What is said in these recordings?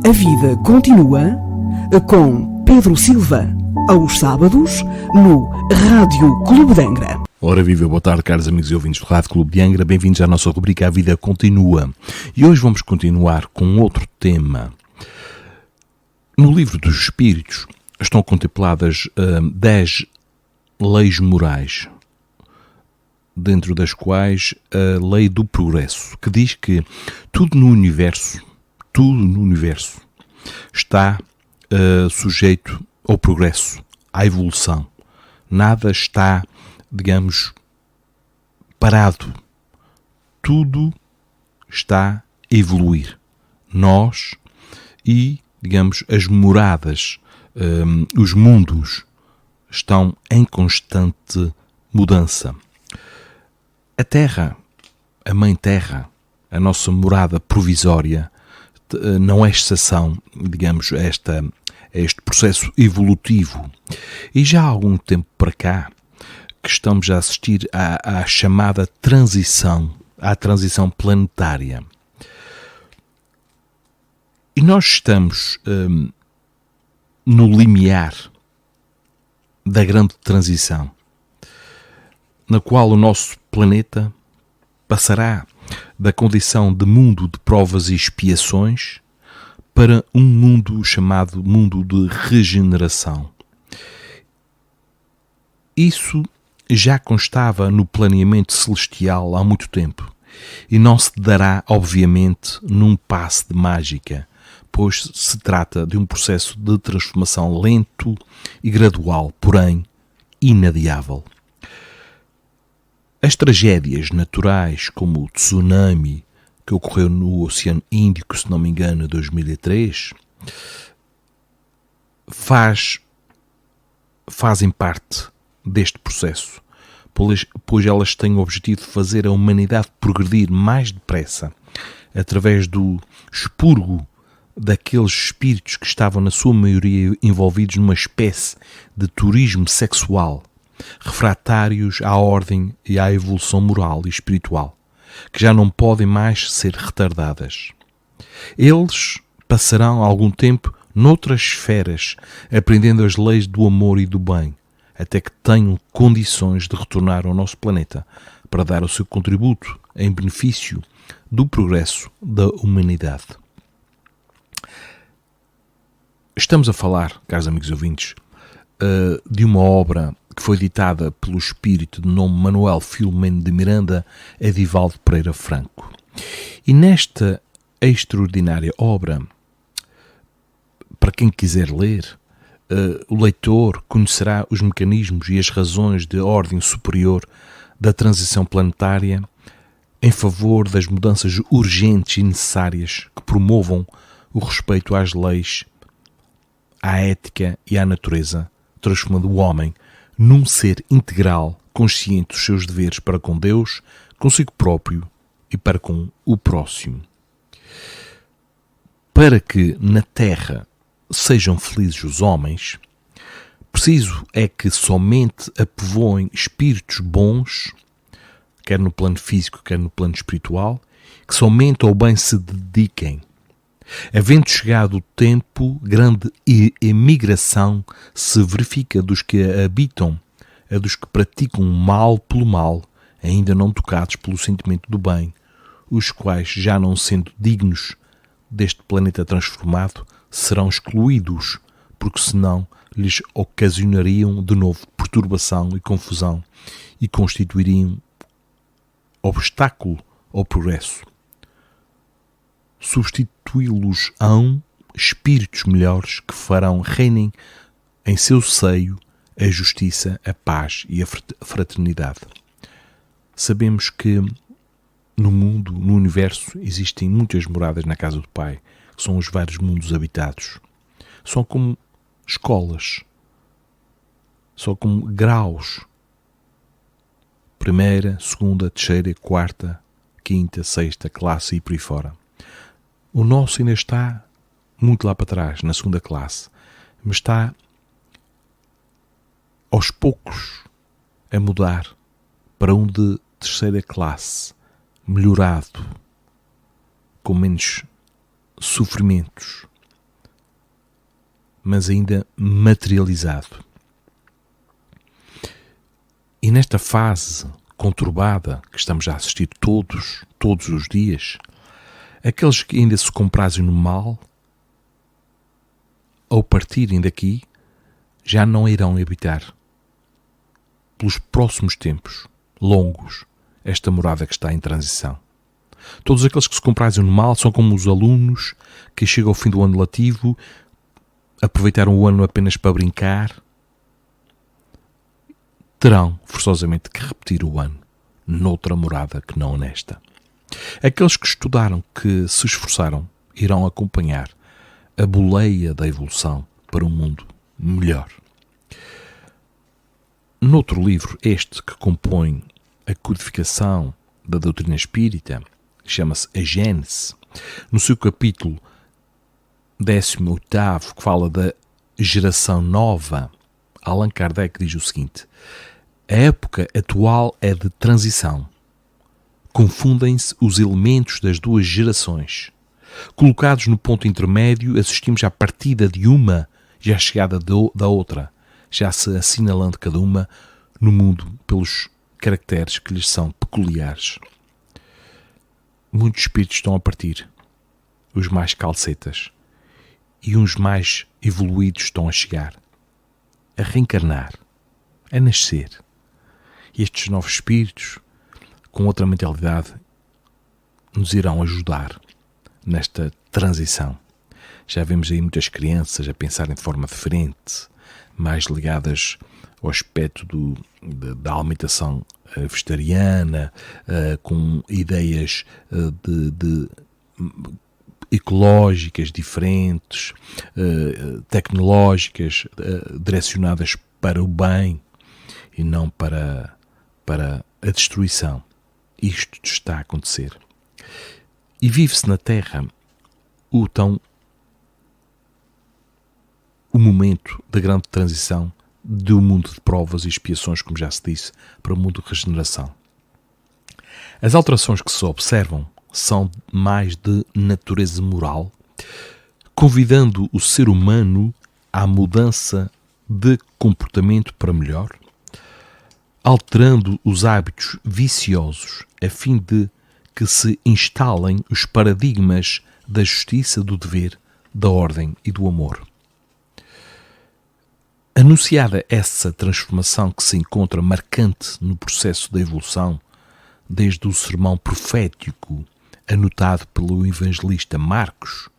A vida continua com Pedro Silva, aos sábados, no Rádio Clube de Angra. Ora viva, boa tarde, caros amigos e ouvintes do Rádio Clube de Angra, bem-vindos à nossa rubrica A Vida Continua. E hoje vamos continuar com outro tema. No livro dos Espíritos estão contempladas 10 leis morais, dentro das quais a lei do progresso, que diz que tudo no universo está sujeito ao progresso, à evolução. Nada está, digamos, parado. Tudo está a evoluir. Nós e, digamos, as moradas, os mundos estão em constante mudança. A Terra, a Mãe Terra, a nossa morada provisória, não é exceção, digamos, a este processo evolutivo. E já há algum tempo para cá que estamos a assistir à chamada transição, à transição planetária. E nós estamos no limiar da grande transição, na qual o nosso planeta passará da condição de mundo de provas e expiações para um mundo chamado mundo de regeneração. Isso já constava no planeamento celestial há muito tempo e não se dará, obviamente, num passe de mágica, pois se trata de um processo de transformação lento e gradual, porém inadiável. As tragédias naturais, como o tsunami que ocorreu no Oceano Índico, se não me engano, em 2003, fazem parte deste processo, pois elas têm o objetivo de fazer a humanidade progredir mais depressa, através do expurgo daqueles espíritos que estavam, na sua maioria, envolvidos numa espécie de turismo sexual, refratários à ordem e à evolução moral e espiritual, que já não podem mais ser retardadas. Eles passarão algum tempo noutras esferas, aprendendo as leis do amor e do bem, até que tenham condições de retornar ao nosso planeta para dar o seu contributo em benefício do progresso da humanidade. Estamos a falar, caros amigos ouvintes, de uma obra que foi editada pelo espírito de nome Manuel Filomeno de Miranda Edivaldo Pereira Franco. E nesta extraordinária obra, para quem quiser ler, o leitor conhecerá os mecanismos e as razões de ordem superior da transição planetária em favor das mudanças urgentes e necessárias que promovam o respeito às leis, à ética e à natureza, transformando o homem num ser integral, consciente dos seus deveres para com Deus, consigo próprio e para com o próximo. Para que na Terra sejam felizes os homens, preciso é que somente a povoem espíritos bons, quer no plano físico, quer no plano espiritual, que somente ao bem se dediquem. Havendo chegado o tempo, grande emigração se verifica dos que a habitam, a dos que praticam mal pelo mal, ainda não tocados pelo sentimento do bem, os quais, já não sendo dignos deste planeta transformado, serão excluídos, porque senão lhes ocasionariam de novo perturbação e confusão e constituiriam obstáculo ao progresso. Substituí-los-ão espíritos melhores que farão reinem em seu seio a justiça, a paz e a fraternidade. Sabemos que no mundo, no universo, existem muitas moradas na casa do Pai, que são os vários mundos habitados. São como escolas, são como graus. Primeira, segunda, terceira, quarta, quinta, sexta classe e por aí fora. O nosso ainda está muito lá para trás, na segunda classe, mas está aos poucos a mudar para um de terceira classe, melhorado, com menos sofrimentos, mas ainda materializado. E nesta fase conturbada que estamos a assistir todos os dias, aqueles que ainda se comprazem no mal, ao partirem daqui, já não irão habitar pelos próximos tempos longos esta morada que está em transição. Todos aqueles que se comprazem no mal são como os alunos que chegam ao fim do ano letivo, aproveitaram o ano apenas para brincar, terão forçosamente que repetir o ano noutra morada que não nesta. Aqueles que estudaram, que se esforçaram, irão acompanhar a boleia da evolução para um mundo melhor. Noutro livro, este que compõe a codificação da doutrina espírita, chama-se A Gênese, no seu capítulo 18º, que fala da geração nova, Allan Kardec diz o seguinte: a época atual é de transição. Confundem-se os elementos das duas gerações. Colocados no ponto intermédio, assistimos à partida de uma e à chegada da outra, já se assinalando cada uma no mundo pelos caracteres que lhes são peculiares. Muitos espíritos estão a partir, os mais calcetas, e uns mais evoluídos estão a chegar, a reencarnar, a nascer. E estes novos espíritos, com outra mentalidade, nos irão ajudar nesta transição. Já vemos aí muitas crianças a pensarem de forma diferente, mais ligadas ao aspecto da alimentação vegetariana, com ideias de ecológicas diferentes, tecnológicas, direcionadas para o bem e não para a destruição. Isto está a acontecer. E vive-se na Terra o momento da grande transição do mundo de provas e expiações, como já se disse, para o mundo de regeneração. As alterações que se observam são mais de natureza moral, convidando o ser humano à mudança de comportamento para melhor, alterando os hábitos viciosos a fim de que se instalem os paradigmas da justiça, do dever, da ordem e do amor. Anunciada essa transformação que se encontra marcante no processo da evolução, desde o sermão profético anotado pelo evangelista Marcos,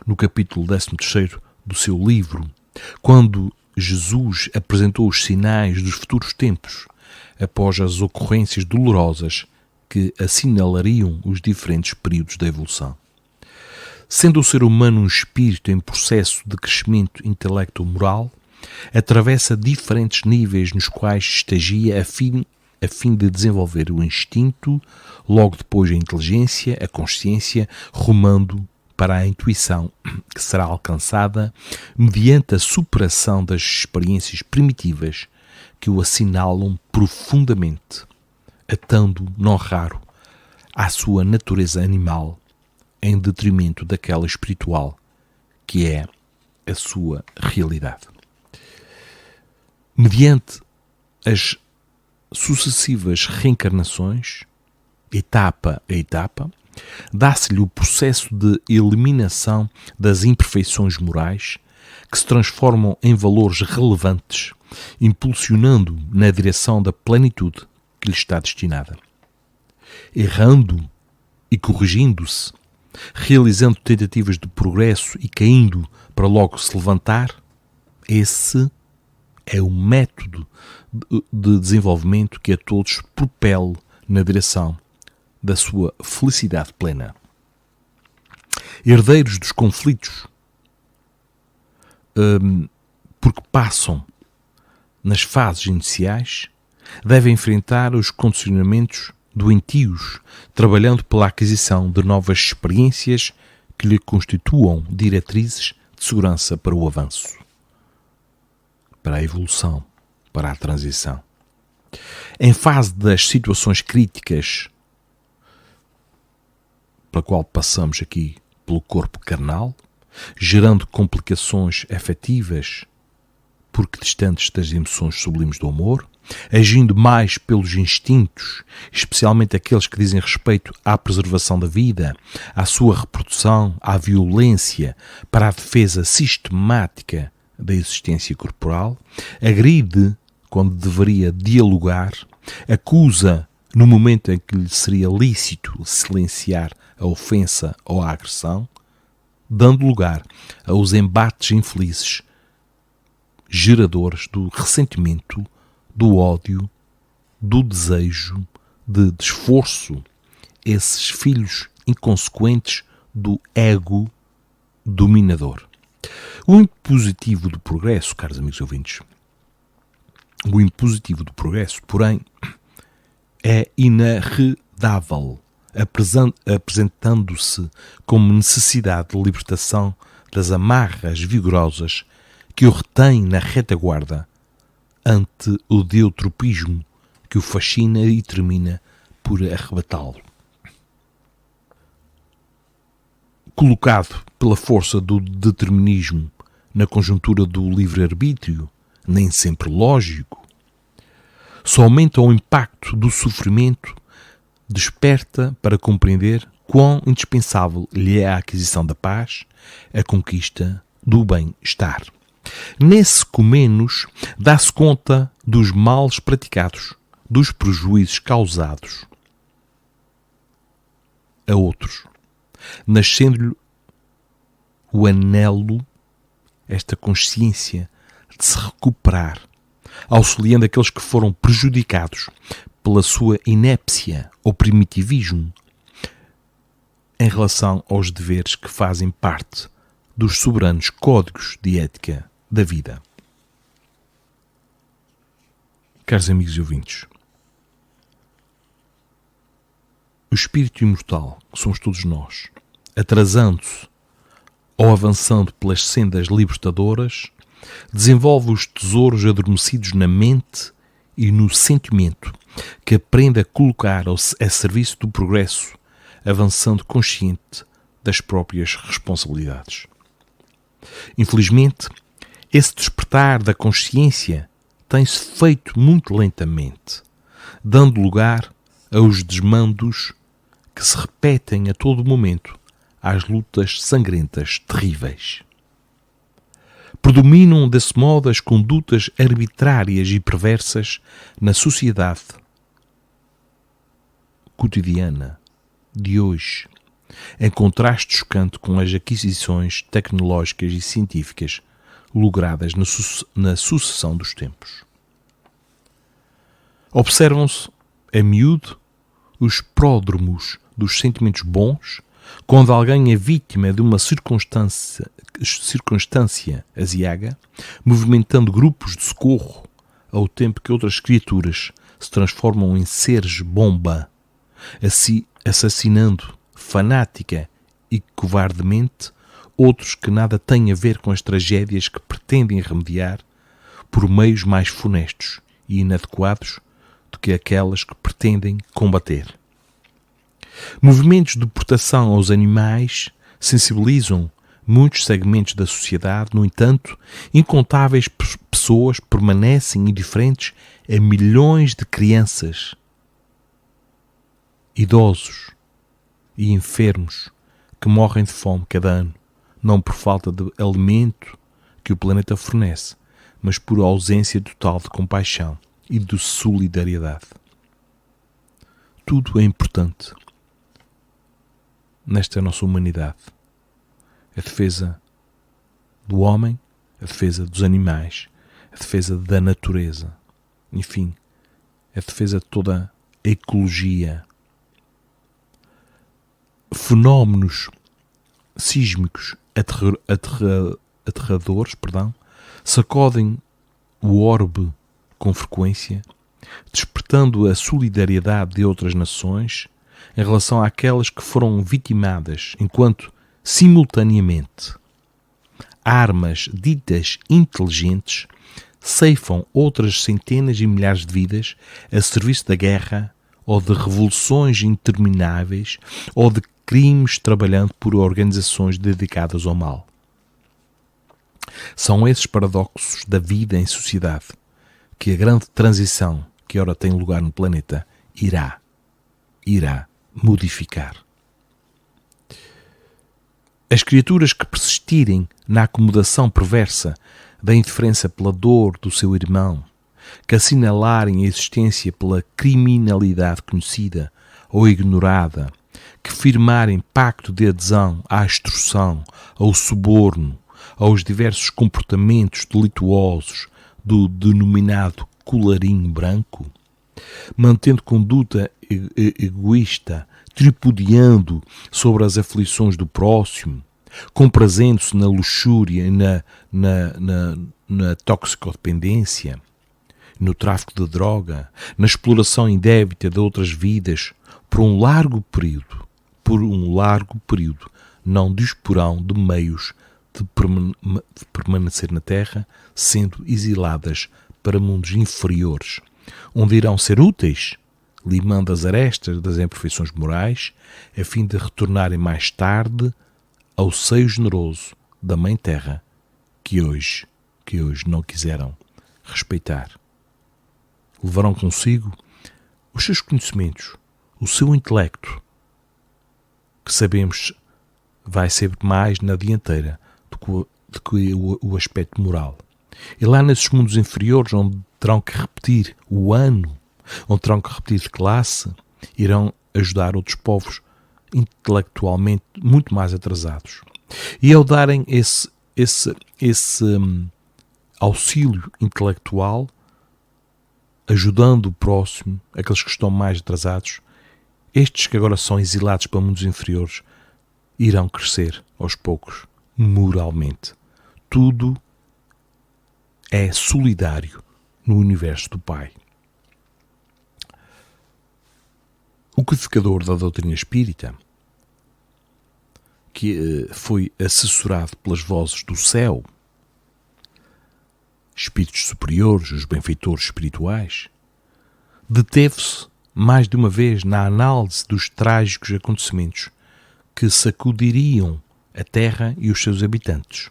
no capítulo 13º do seu livro, quando Jesus apresentou os sinais dos futuros tempos, após as ocorrências dolorosas que assinalariam os diferentes períodos da evolução. Sendo o ser humano um espírito em processo de crescimento intelecto-moral, atravessa diferentes níveis nos quais estagia a fim de desenvolver o instinto, logo depois a inteligência, a consciência, rumando para a intuição, que será alcançada mediante a superação das experiências primitivas que o assinalam profundamente, atando, não raro, à sua natureza animal, em detrimento daquela espiritual, que é a sua realidade. Mediante as sucessivas reencarnações, etapa a etapa, dá-se-lhe o processo de eliminação das imperfeições morais que se transformam em valores relevantes, impulsionando na direção da plenitude que lhe está destinada. Errando e corrigindo-se, realizando tentativas de progresso e caindo para logo se levantar, esse é o método de desenvolvimento que a todos propele na direção da sua felicidade plena. Herdeiros dos conflitos, porque passam nas fases iniciais, devem enfrentar os condicionamentos doentios, trabalhando pela aquisição de novas experiências que lhe constituam diretrizes de segurança para o avanço, para a evolução, para a transição. Em fase das situações críticas, pela qual passamos aqui pelo corpo carnal, gerando complicações afetivas porque distantes das emoções sublimes do amor, agindo mais pelos instintos, especialmente aqueles que dizem respeito à preservação da vida, à sua reprodução, à violência, para a defesa sistemática da existência corporal, agride quando deveria dialogar, acusa no momento em que lhe seria lícito silenciar a ofensa ou a agressão, dando lugar aos embates infelizes, geradores do ressentimento, do ódio, do desejo, de esforço, esses filhos inconsequentes do ego dominador. O impositivo do progresso, caros amigos ouvintes, o impositivo do progresso, porém, é inarredável, apresentando-se como necessidade de libertação das amarras vigorosas que o retém na retaguarda ante o deutropismo que o fascina e termina por arrebatá-lo. Colocado pela força do determinismo na conjuntura do livre-arbítrio, nem sempre lógico, só aumenta o impacto do sofrimento, desperta para compreender quão indispensável lhe é a aquisição da paz, a conquista do bem-estar. Nesse comenos, dá-se conta dos males praticados, dos prejuízos causados a outros, nascendo-lhe o anelo, esta consciência de se recuperar, auxiliando aqueles que foram prejudicados pela sua inépcia ou primitivismo em relação aos deveres que fazem parte dos soberanos códigos de ética da vida. Caros amigos e ouvintes, o espírito imortal, que somos todos nós, atrasando-se ou avançando pelas sendas libertadoras, desenvolve os tesouros adormecidos na mente e no sentimento, que aprende a colocar a serviço do progresso, avançando consciente das próprias responsabilidades. Infelizmente, esse despertar da consciência tem-se feito muito lentamente, dando lugar aos desmandos que se repetem a todo momento, às lutas sangrentas terríveis. Predominam desse modo as condutas arbitrárias e perversas na sociedade cotidiana de hoje, em contraste chocante com as aquisições tecnológicas e científicas logradas na sucessão dos tempos. Observam-se, a miúdo, os pródromos dos sentimentos bons quando alguém é vítima de uma circunstância aziaga, movimentando grupos de socorro ao tempo que outras criaturas se transformam em seres bomba, assim assassinando fanática e covardemente outros que nada têm a ver com as tragédias que pretendem remediar por meios mais funestos e inadequados do que aquelas que pretendem combater. Movimentos de proteção aos animais sensibilizam muitos segmentos da sociedade, no entanto, incontáveis pessoas permanecem indiferentes a milhões de crianças, idosos e enfermos que morrem de fome cada ano, não por falta de alimento que o planeta fornece, mas por ausência total de compaixão e de solidariedade. Tudo é importante nesta nossa humanidade. A defesa do homem, a defesa dos animais, a defesa da natureza, enfim, a defesa de toda a ecologia. Fenómenos sísmicos aterradores, sacodem o orbe com frequência, despertando a solidariedade de outras nações em relação àquelas que foram vitimadas, enquanto, simultaneamente, armas ditas inteligentes ceifam outras centenas e milhares de vidas a serviço da guerra ou de revoluções intermináveis ou de crimes trabalhando por organizações dedicadas ao mal. São esses paradoxos da vida em sociedade que a grande transição que ora tem lugar no planeta irá modificar. As criaturas que persistirem na acomodação perversa da indiferença pela dor do seu irmão, que assinalarem a existência pela criminalidade conhecida ou ignorada, que firmarem pacto de adesão à extorsão, ao suborno, aos diversos comportamentos delituosos do denominado colarinho branco, mantendo conduta egoísta, tripudiando sobre as aflições do próximo, comprazendo-se na luxúria e na toxicodependência, no tráfico de droga, na exploração indébita de outras vidas, por um largo período, não disporão de meios de permanecer na Terra, sendo exiladas para mundos inferiores, onde irão ser úteis, limando as arestas das imperfeições morais, a fim de retornarem mais tarde ao seio generoso da Mãe Terra, que hoje não quiseram respeitar. Levarão consigo os seus conhecimentos, o seu intelecto, que sabemos vai ser mais na dianteira do que o aspecto moral. E lá nesses mundos inferiores, onde terão que repetir o ano, onde terão que repetir de classe, irão ajudar outros povos intelectualmente muito mais atrasados. E ao darem esse auxílio intelectual, ajudando o próximo, aqueles que estão mais atrasados, estes que agora são exilados para mundos inferiores, irão crescer aos poucos, moralmente. Tudo é solidário no universo do Pai. O codificador da doutrina espírita, que foi assessorado pelas vozes do céu, espíritos superiores, os benfeitores espirituais, deteve-se mais de uma vez na análise dos trágicos acontecimentos que sacudiriam a Terra e os seus habitantes,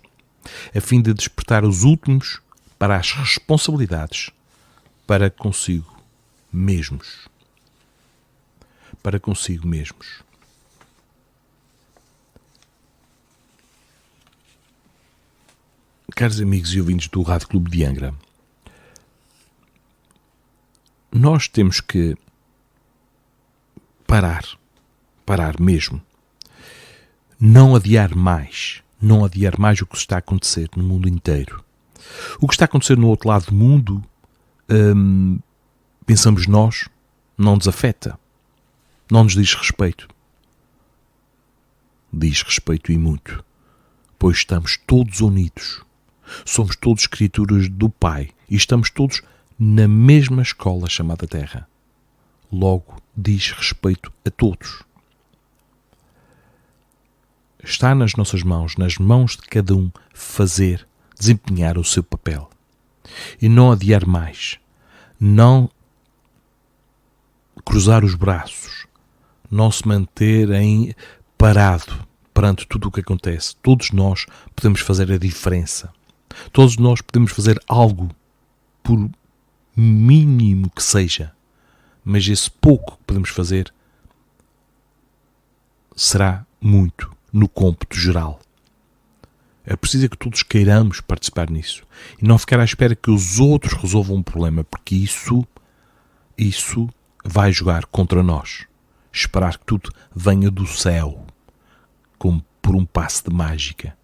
a fim de despertar os últimos para as responsabilidades para consigo mesmos. Caros amigos e ouvintes do Rádio Clube de Angra, nós temos que parar mesmo. Não adiar mais o que está a acontecer no mundo inteiro. O que está a acontecer no outro lado do mundo, pensamos nós, não nos afeta, não nos diz respeito. Diz respeito e muito, pois estamos todos unidos. Somos todos criaturas do Pai e estamos todos na mesma escola chamada Terra. Logo, diz respeito a todos. Está nas nossas mãos, nas mãos de cada um, desempenhar o seu papel. E não adiar mais. Não cruzar os braços. Não se manter parado perante tudo o que acontece. Todos nós podemos fazer a diferença. Todos nós podemos fazer algo, por mínimo que seja. Mas esse pouco que podemos fazer será muito no cômputo geral. É preciso que todos queiramos participar nisso e não ficar à espera que os outros resolvam um problema, porque isso vai jogar contra nós. Esperar que tudo venha do céu, como por um passe de mágica.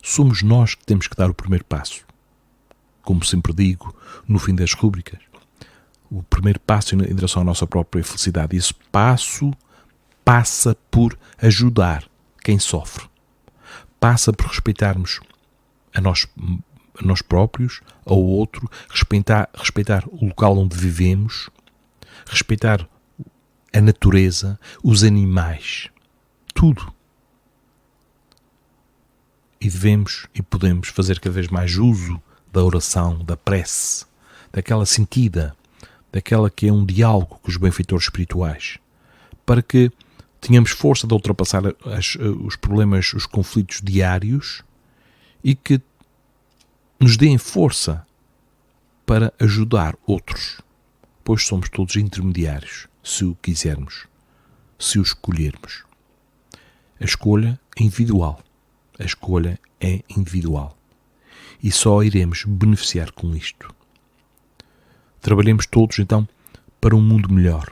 Somos nós que temos que dar o primeiro passo. Como sempre digo, no fim das rúbricas, o primeiro passo em direção à nossa própria felicidade. Esse passo passa por ajudar quem sofre. Passa por respeitarmos a nós próprios, ao outro, respeitar o local onde vivemos, respeitar a natureza, os animais, tudo. E devemos e podemos fazer cada vez mais uso da oração, da prece, daquela sentida, daquela que é um diálogo com os benfeitores espirituais, para que tenhamos força de ultrapassar os problemas, os conflitos diários e que nos deem força para ajudar outros, pois somos todos intermediários, se o quisermos, se o escolhermos. A escolha é individual. A escolha é individual. E só iremos beneficiar com isto. Trabalhemos todos, então, para um mundo melhor.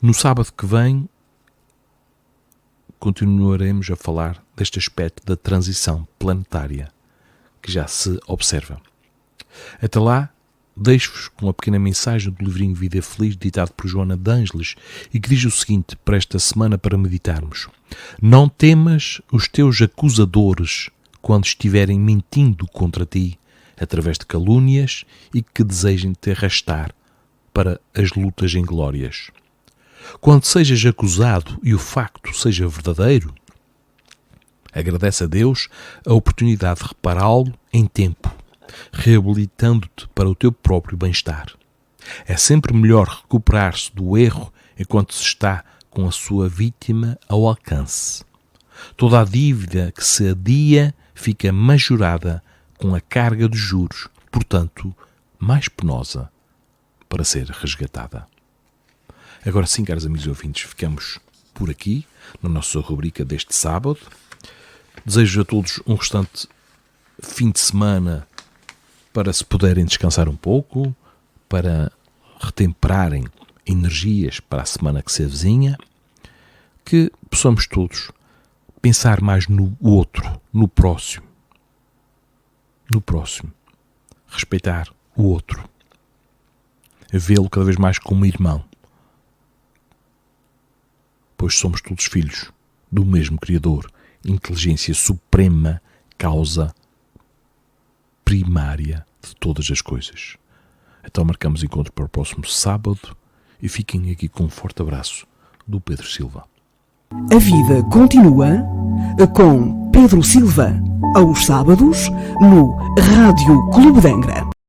No sábado que vem, continuaremos a falar deste aspecto da transição planetária, que já se observa. Até lá, deixo-vos com a pequena mensagem do livrinho Vida Feliz, ditado por Joana de Ângeles, e que diz o seguinte para esta semana para meditarmos. Não temas os teus acusadores quando estiverem mentindo contra ti, através de calúnias e que desejem te arrastar para as lutas inglórias. Quando sejas acusado e o facto seja verdadeiro, agradece a Deus a oportunidade de repará-lo em tempo, reabilitando-te para o teu próprio bem-estar. É sempre melhor recuperar-se do erro enquanto se está com a sua vítima ao alcance. Toda a dívida que se adia fica majorada com a carga de juros, portanto, mais penosa para ser resgatada. Agora sim, caros amigos e ouvintes, ficamos por aqui na nossa rubrica deste sábado. Desejo a todos um restante fim de semana para se puderem descansar um pouco, para retemperarem energias para a semana que se avizinha, que possamos todos pensar mais no outro, no próximo, respeitar o outro, vê-lo cada vez mais como irmão, pois somos todos filhos do mesmo Criador, inteligência suprema, causa primária de todas as coisas. Então marcamos encontro para o próximo sábado e fiquem aqui com um forte abraço do Pedro Silva. A vida continua com Pedro Silva, aos sábados, no Rádio Clube de Angra.